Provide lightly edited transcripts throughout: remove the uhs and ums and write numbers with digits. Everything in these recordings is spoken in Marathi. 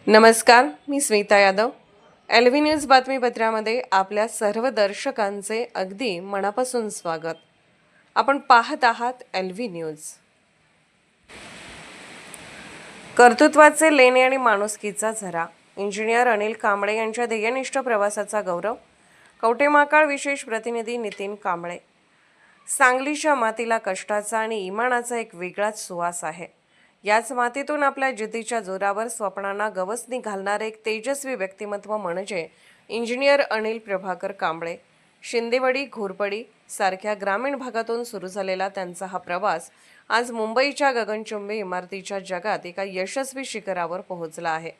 नमस्कार, मी स्मिता यादव. LV न्यूज बातमीपत्रामध्ये आपल्या सर्व दर्शकांचे अगदी मनापासून स्वागत. आपण पाहत आहात LV न्यूज. कर्तृत्वाचे लेणे आणि माणुसकीचा झरा. इंजिनियर अनिल कांबळे यांच्या ध्येयनिष्ठ प्रवासाचा गौरव. कवठेमहांकाळ विशेष प्रतिनिधी नितीन कांबळे. सांगलीच्या मातीला कष्टाचा आणि इमानाचा एक वेगळाच सुवास आहे. याच मातीतून आपल्या जिद्दीच्या जोरावर स्वप्नांना गवसणी घालणारे एक तेजस्वी व्यक्तिमत्व म्हणजे इंजिनियर अनिल प्रभाकर कांबळे. शिंदेवाडी, घोरपडी सारख्या ग्रामीण भागातून सुरू झालेला त्यांचा हा प्रवास आज मुंबईच्या गगनचुंबी इमारतीच्या जगात एका यशस्वी शिखरावर पोहोचला आहे.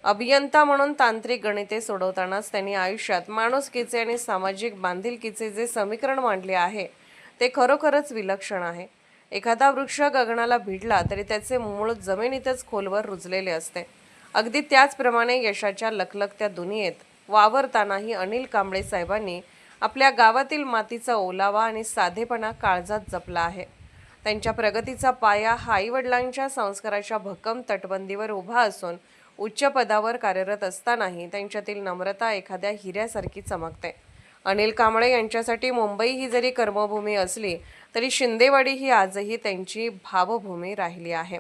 अभियंता म्हणून तांत्रिक गणिते सोडवतानाच त्यांनी आयुष्यात माणुसकीचे आणि सामाजिक बांधिलकीचे जे समीकरण मांडले आहे ते खरोखरच विलक्षण आहे. एखादा वृक्ष गगनाला भिडला तरी त्याचे मूळ जमिनीतच खोलवर रुजलेले असते. अगदी त्याचप्रमाणे यशाच्या लखलखत्या दुनियेत वावरतानाही अनिल कांबळे साहेबांनी आपल्या गावातील मातीचा ओलावा आणि साधेपणा काळजात जपला आहे. त्यांच्या प्रगतीचा पाया हा आईवडिलांच्या संस्काराच्या भक्कम तटबंदीवर उभा असून उच्च पदावर कार्यरत असतानाही त्यांच्यातील नम्रता एखाद्या हिऱ्यासारखी चमकते. अनिल कांबळे यांच्यासाठी मुंबई ही जरी कर्मभूमी असली तरी शिंदेवाडी ही आजही त्यांची भावभूमी राहिली आहे.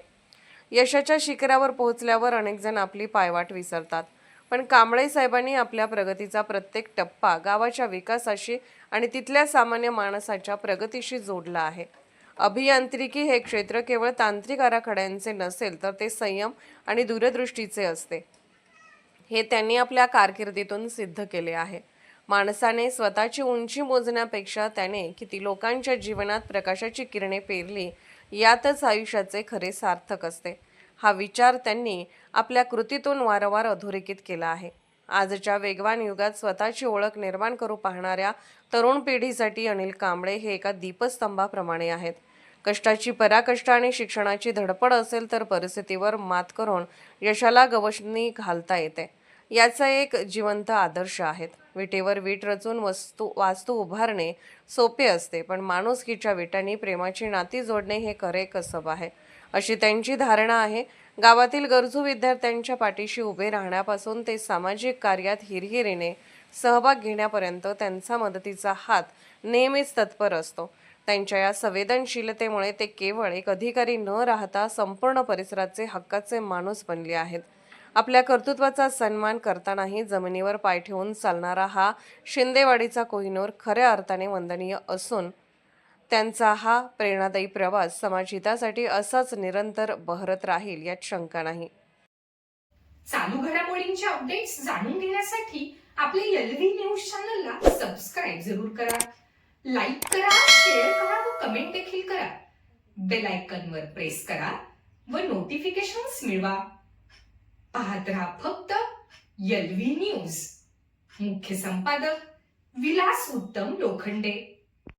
यशाच्या शिखरावर पोहोचल्यावर अनेक जण आपली पायवाट विसरतात, पण कांबळे साहेबांनी आपल्या प्रगतीचा प्रत्येक टप्पा गावाच्या विकासाशी आणि तिथल्या सामान्य माणसाच्या प्रगतीशी जोडला आहे. अभियांत्रिकी हे क्षेत्र केवळ तांत्रिक आराखड्यांचे नसेल तर ते संयम आणि दूरदृष्टीचे असते. हे त्यांनी आपल्या कारकिर्दीतून सिद्ध केले आहे. माणसाने स्वतःची उंची मोजण्यापेक्षा त्याने किती लोकांच्या जीवनात प्रकाशाची किरणे पेरली यातच आयुष्याचे खरे सार्थक असते. हा विचार त्यांनी आपल्या कृतीतून वारंवार अधोरेखित केला आहे. आजच्या वेगवान युगात स्वतःची ओळख निर्माण करू पाहणाऱ्या तरुण पिढीसाठी अनिल कांबळे हे एका दीपस्तंभाप्रमाणे आहेत. कष्टाची पराकष्ट आणि शिक्षणाची धडपड असेल तर परिस्थितीवर मात करून यशाला गवसणी घालता येते. याचा एक जिवंत आदर्श आहेत. विटेवर वीट रचून वास्तू उभारणे सोपे असते, पण माणुसकीच्या विटांनी प्रेमाची नाती जोडणे हे खरे कसब आहे, अशी त्यांची धारणा आहे. गावातील गरजू विद्यार्थ्यांच्या पाठीशी उभे राहण्यापासून ते सामाजिक कार्यात हिरहिरीने सहभाग घेण्यापर्यंत त्यांचा मदतीचा हात नेहमीच तत्पर असतो. त्यांच्या या संवेदनशीलतेमुळे ते केवळ एक अधिकारी न राहता संपूर्ण परिसराचे हक्काचे माणूस बनले आहेत. आपल्या कर्तृत्वाचा सन्मान करतानाही जमिनीवर पाय ठेवून चालणारा हा शिंदेवाडीचा कोहिनूर खऱ्या अर्थाने वंदनीय असून त्यांचा हा प्रेरणादायी प्रवास समाजहितासाठी असाच निरंतर बहरत राहील यात शंका नाही. चालू घडामोडींचे अपडेट्स जाणून घेण्यासाठी आपल्या LV न्यूज चॅनलला सबस्क्राईब जरूर करा, लाईक करा, शेअर करा व कमेंट देखील करा. बेल आयकॉनवर प्रेस करा व नोटिफिकेशन्स मिळवा. पाहत रहा फक्त LV न्यूज. मुख्य संपादक विलास उत्तम लोखंडे.